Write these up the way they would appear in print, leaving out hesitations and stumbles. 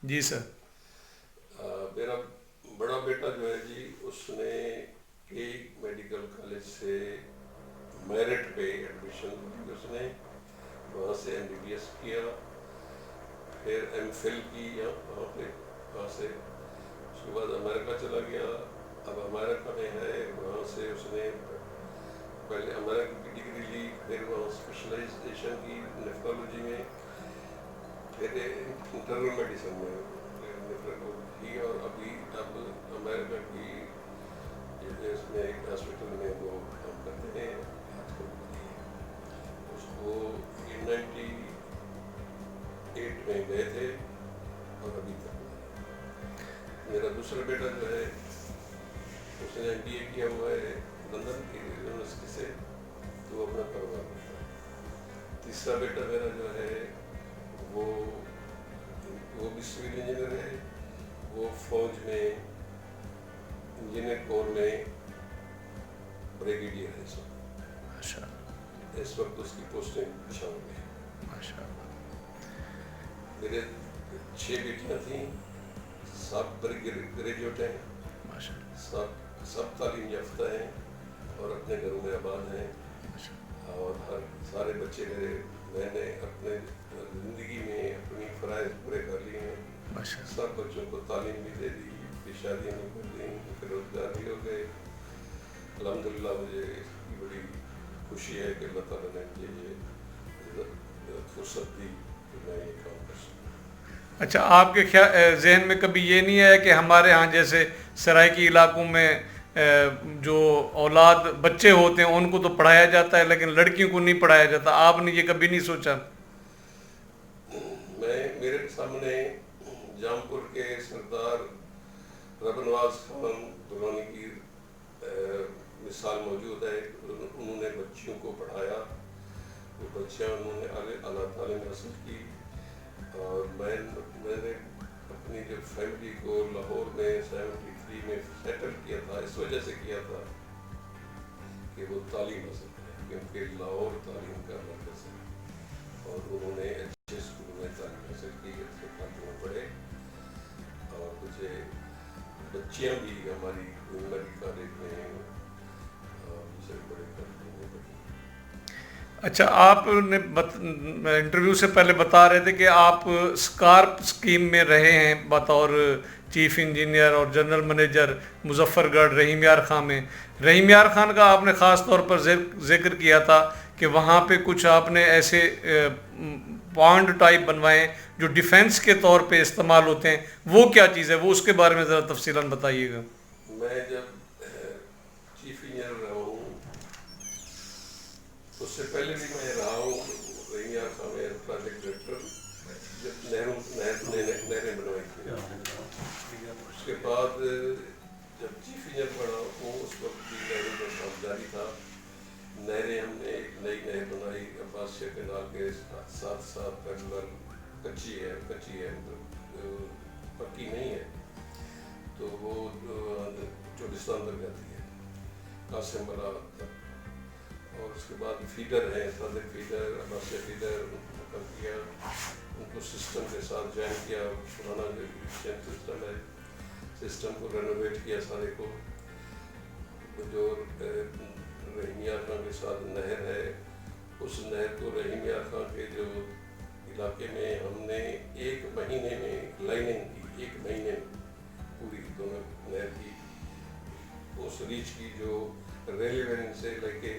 جی سر. میرا بڑا بیٹا جو ہے جی اس نے کئی میڈیکل کالج سے میرٹ پہ ایڈمیشن لی. اس نے وہاں سے MBBS کیا, پھر MPhil کی وہاں پہ, وہاں سے اس کے بعد امریکہ چلا گیا. اب امریکہ میں ہے, وہاں سے اس نے پہلے امریکہ کی ڈگری لی, پھر وہاں اسپیشلائزیشن کی نیفرولوجی میں, پھر انٹرنل میڈیسن میں نیفرولوجی کی, اور اب امریکہ کی اس میں ایک ہاسپٹل میں وہ کام کرتے ہیں آج کل. اس کو 98 میں گئے تھے اور ابھی تک. میرا دوسرا بیٹا جو ہے اس نے MBA کیا ہوا ہے لندن کی یونیورسٹی سے, تو وہ اپنا کاروبار کرتا ہے. تیسرا بیٹا میرا جو ہے وہ بھی سول انجینئر ہے, وہ فوج میں انجینئر کور میں بریگیڈیئر ہے. ماشاء اللہ. اس وقت اس کی پوسٹنگ پشاور میں ہے. ماشاء اللہ. میرے 6 بیٹیاں تھیں, سب گریجویٹ ہیں, ماشاء اللہ. سب تعلیم یافتہ ہیں اور اپنے گھروں میں آباد ہیں. اور سارے بچے میرے, میں نے اپنے زندگی میں اپنی فرائض پورے کر لیے ہیں. سب بچوں کو تعلیم بھی دے دی, پھر شادیاں بھی کر دیں, پھر روزگار بھی ہو گئے. الحمدللہ مجھے اس کی بڑی خوشی ہے کہ اللہ تعالیٰ نے مجھے یہ فرصت دی کہ میں یہ کام کر سکوں. اچھا, آپ کے ذہن میں کبھی یہ نہیں آیا کہ ہمارے ہاں جیسے سرائکی علاقوں میں جو اولاد بچے ہوتے ہیں ان کو تو پڑھایا جاتا ہے لیکن لڑکیوں کو نہیں پڑھایا جاتا, آپ نے یہ کبھی نہیں سوچا؟ میرے سامنے جام پور کے سردار رب نواز خان درانی کی مثال موجود ہے. انہوں نے بچیوں کو پڑھایا, وہ بچیاں انہوں نے اعلیٰ تعلیم حاصل کی, اور میں نے اپنی جو فیملی کو لاہور میں 73 میں سیٹل کیا تھا, اس وجہ سے کیا تھا کہ وہ تعلیم حاصل کریں, کیونکہ لاہور تعلیم کا مرکز ہے. اور انہوں نے اچھے اسکولوں میں تعلیم حاصل کی, اچھے کالجوں میں پڑھے, اور مجھے بچیاں بھی ہماری میڈیکل کالج میں اور دوسرے بڑے کالجوں میں پڑھی. اچھا, آپ نے انٹرویو سے پہلے بتا رہے تھے کہ آپ اسکارپ اسکیم میں رہے ہیں بطور چیف انجینئر اور جنرل منیجر مظفر گڑھ رحیم یار خان میں. رحیم یار خان کا آپ نے خاص طور پر ذکر کیا تھا کہ وہاں پہ کچھ آپ نے ایسے پوائنٹ ٹائپ بنوائے جو ڈیفنس کے طور پہ استعمال ہوتے ہیں, وہ کیا چیز ہے, وہ اس کے بارے میں ذرا تفصیلاً بتائیے گا. میں جب چیف انجینئر رہا ہوں, اس سے پہلے بھی میں رہا ہوں رحیم یار خان میں پروجیکٹ ڈائریکٹر, جب نہریں بنوائی تھی. اس کے بعد جب چیف انجینئر بنا ہوں اس وقت بھی نہروں کا کام جاری تھا. نہریں ہم نے ایک نئی نہر بنائی عباس شاہ کینال کے ساتھ پیرلل, کچی ہے مطلب پکی نہیں ہے, تو وہ چوڑستان تک جاتی ہے, قاسم بلا تک. اور اس کے بعد فیڈر ہے, صادق فیڈر, عباس شاہ فیڈر, ان کو مکم کیا, ان کو سسٹم کے ساتھ جوائن کیا. پرانا جو ایجوکیشن سسٹم ہے, سسٹم کو رینوویٹ کیا سارے کو. جو رحیم یار خان کے ساتھ نہر ہے, اس نہر کو رحیم یار خان کے جو علاقے میں ہم نے 1 مہینے میں لائننگ کی, 1 مہینے میں پوری دونوں نہر کی, اس ریچ کی جو ریلیون سے لے کے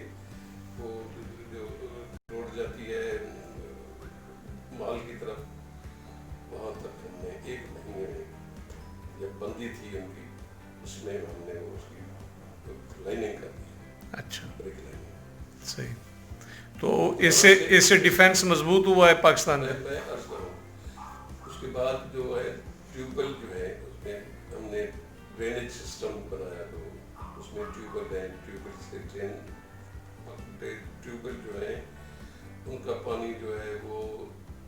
وہ جو روڈ جاتی ہے مال کی طرف, وہاں تک ہم نے 1 مہینے میں, جب بندی تھی ان کی اس میں ہم نے اس کی لائننگ کر دی. اچھا, بریک لائننگ. صحیح. تو اس سے ڈیفنس مضبوط ہوا ہے پاکستان میں. میں عرض کروں, اس کے بعد جو ہے ٹیوب جو ہے اس میں ہم نے ڈرینیج سسٹم بنایا, تو اس میں ٹیوب ہیں, ٹیوب جو ہے ان کا پانی جو ہے وہ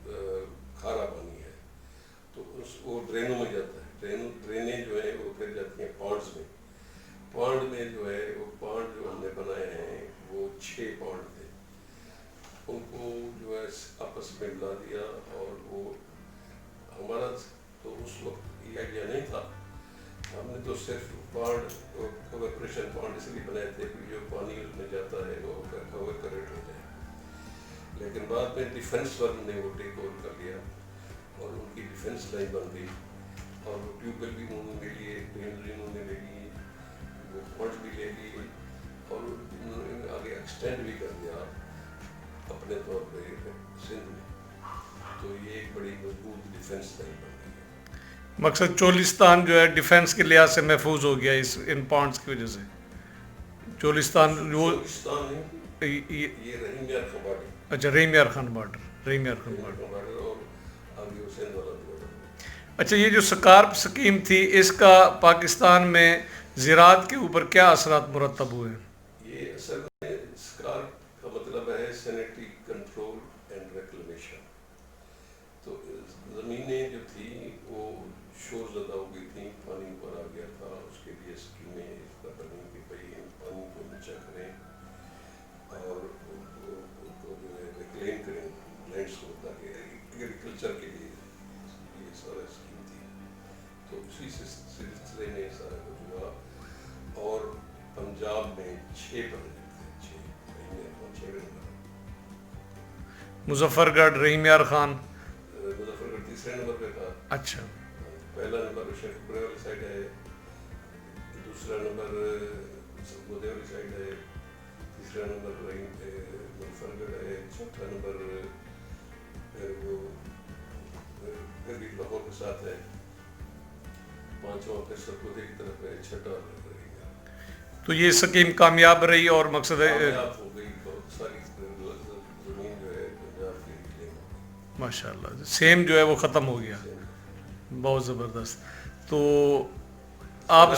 کھارا پانی ہے, تو وہ ڈرینوں میں جاتا ہے. ڈرینیں جو ہے وہ پھر جاتی ہیں پانڈس میں. پانڈ میں جو ہے وہ پانڈ جو ہم نے بنائے ہیں وہ 6 پانڈ تھے, ان کو جو ہے آپس میں ملا دیا, اور وہ ہمارا تو اس وقت یہ آئیڈیا نہیں تھا. ہم نے تو صرف پانڈ ایویپوریشن پانڈ اس لیے بنائے تھے کہ جو پانی اس میں جاتا ہے وہ ایویپوریٹ ہو جائے. لیکن بعد میں ڈیفینس ورم نے وہ ٹیک اوور کر لیا اور ان کی ڈیفینس لائن بن گئی اور وہ ٹیوب ویل بھی انہوں نے لے لیے, ڈرینری انہوں نے لے لی, وہ پانڈ بھی لے لیے اور انہوں نے آگے ایکسٹینڈ بھی کر دیا اپنے طور پہ سندھ میں. تو یہ ایک بڑی مضبوط ڈیفینس لائن بن گئی ہے. مقصد چولستان جو ہے ڈیفینس کے لحاظ سے محفوظ ہو گیا ان پانڈس کی وجہ سے. چولستان وہ یہ رحیم یار خان باڈر. اچھا رحیم یار خان باڈر. اور آگے وہ سندھ والا بھی ہوتا. اچھا یہ جو سکارپ سکیم تھی اس کا پاکستان میں زراعت کے اوپر کیا اثرات مرتب ہوئے؟ یہ اصل میں سکارپ کا مطلب ہے سینیٹری کنٹرول اینڈ ریکلیمیشن. تو زمینیں جو تھیں وہ شور زدہ ہو گئی تھیں, پانی اوپر آ گیا تھا, اس کے لیے اسکیمیں اس طرح بنی کہ بھائی پانی کو نیچا کریں اور ان کو جو ہے ریکلیم کریں لینڈس کو, تاکہ ایگریکلچر کے لیے یہ سارا اسکیم تھی. تو اسی سلسلے میں سارا کچھ ہوا. اور پنجاب میں 6 پروجیکٹ تھے, 6 مظفر گڑھ رحیم یار خان. مظفر گڑھ تیسرے نمبر پہ تھا. اچھا پہلا نمبر شیخ پورے والی سائڈ ہے, دوسرا نمبر سرگودے والی سائڈ ہے, تیسرا نمبر مظفر گڑھ ہے, چوتھا نمبر وہ پھر بھی لاہور کے ساتھ ہے, پانچواں پھر سرگودے کی طرف ہے, چھٹا. تو یہ سکیم کامیاب رہی اور مقصد ہے کامیاب ہو گئی. بہت ساری زمین جو ہے پنجاب کی کلیم ہو گئی. ماشاء اللہ, سیم جو ہے وہ ختم ہو گیا. بہت زبردست. تو آپ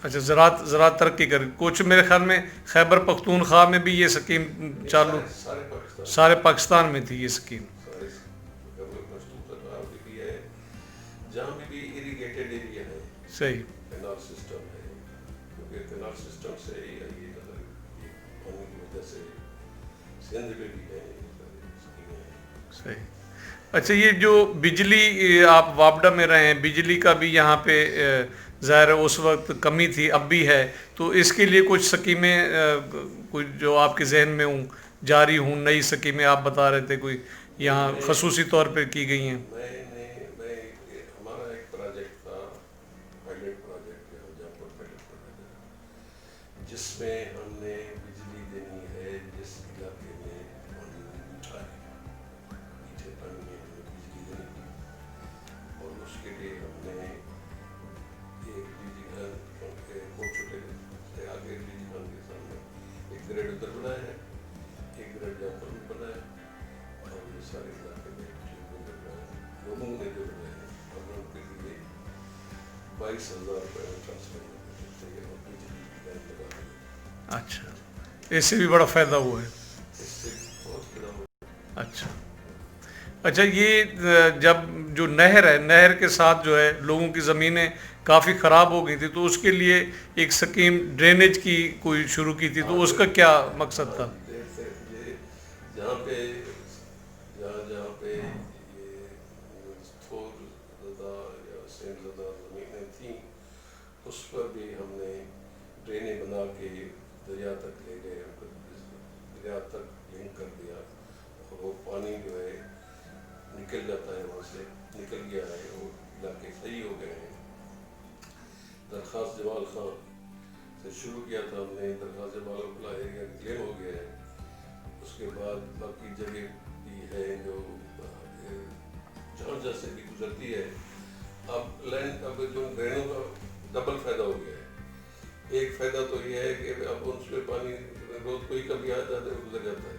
اچھا زراعت ترقی کر کچھ میرے خیال میں خیبر پختونخوا میں بھی یہ سکیم چالو, سارے پاکستان میں تھی یہ سکیم. جہاں بھی اریگیٹڈ ایریا ہے صحیح کینال سسٹم ہے, کیونکہ کینال سسٹم سے ہی یہ پانی کی وجہ سے سندھ میں بھی ہے صحیح. اچھا یہ جو بجلی آپ وابڈا میں رہے ہیں, بجلی کا بھی یہاں پہ ظاہر ہے اس وقت کمی تھی, اب بھی ہے, تو اس کے لیے کچھ سکیمیں کچھ جو آپ کے ذہن میں ہوں جاری ہوں, نئی سکیمیں آپ بتا رہے تھے کوئی یہاں خصوصی طور پہ کی گئی ہیں؟ ہمارا ایک پروجیکٹ تھا, پائلٹ پروجیکٹ جاپور پائلٹ پروجیکٹ, جس میں ہم نے بجلی دینی ہے جس علاقے میں پانی میٹھا ہے, میٹھے پانی میں بجلی دینی تھی. اور اس کے لیے ہم نے ایک بجلی گھر بہت چھوٹے سے آگے بجلی خان کے سامنے ایک گریڈ ادھر بنایا ہے, ایک گریڈ جاپور میں بنایا, اور یہ سارے علاقے میں لوگوں نے جو بنائے ہم نے ان کے لیے 22,000 روپئے میں ٹرانسفر کرتے ہیں اور بجلی لائن لگا دیں. اچھا, اس سے بھی بڑا فائدہ ہوا ہے. اس سے بہت فائدہ ہوا. اچھا یہ جب جو نہر ہے, نہر کے ساتھ جو ہے لوگوں کی زمینیں کافی خراب ہو گئی تھی, تو اس کے لیے ایک سکیم ڈرینیج کی کوئی شروع کی تھی, تو اس کا کیا مقصد تھا؟ جہاں پہ یہ تھور زدہ یا سینڈ زدہ زمینیں تھیں, اس پر بھی ہم نے ڈرینیں بنا کے دریا تک لے گئے, دریا تک لنک کر دیا, اور وہ پانی جو ہے نکل جاتا ہے, وہاں سے نکل گیا ہے, وہ علاقے صحیح ہو گئے ہیں. درخواست جمال خان سے شروع کیا تھا ہم نے, درخواست جمال اپنا ایریا کلیم ہو گیا ہے. اس کے بعد باقی جگہ بھی ہے جو جہاں سے بھی گزرتی ہے. اب لینڈ اب جو ڈرینوں کا ڈبل فائدہ ہو گیا ہے. ایک فائدہ تو یہ ہے کہ اب ان سے پانی روز کوئی کبھی آ جاتا ہے, گزر جاتا ہے.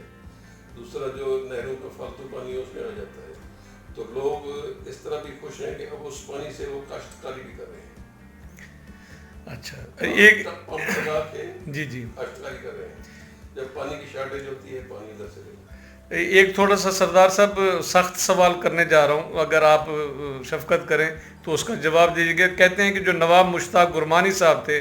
دوسرا جو نہروں کا فالتو پانی ہے اس میں آ جاتا ہے, تو لوگ اس طرح بھی خوش ہیں کہ اب اس پانی سے وہ کاشتکاری بھی کر رہے ہیں. اچھا ایک پمپ لگا کے جی کاشتکاری کر رہے ہیں. جب پانی کی شارٹیج ہوتی ہے پانی ادھر سے ایک تھوڑا سا سردار صاحب سخت سوال کرنے جا رہا ہوں, اگر آپ شفقت کریں تو اس کا جواب دیجیے گا. کہتے ہیں کہ جو نواب مشتاق گرمانی صاحب تھے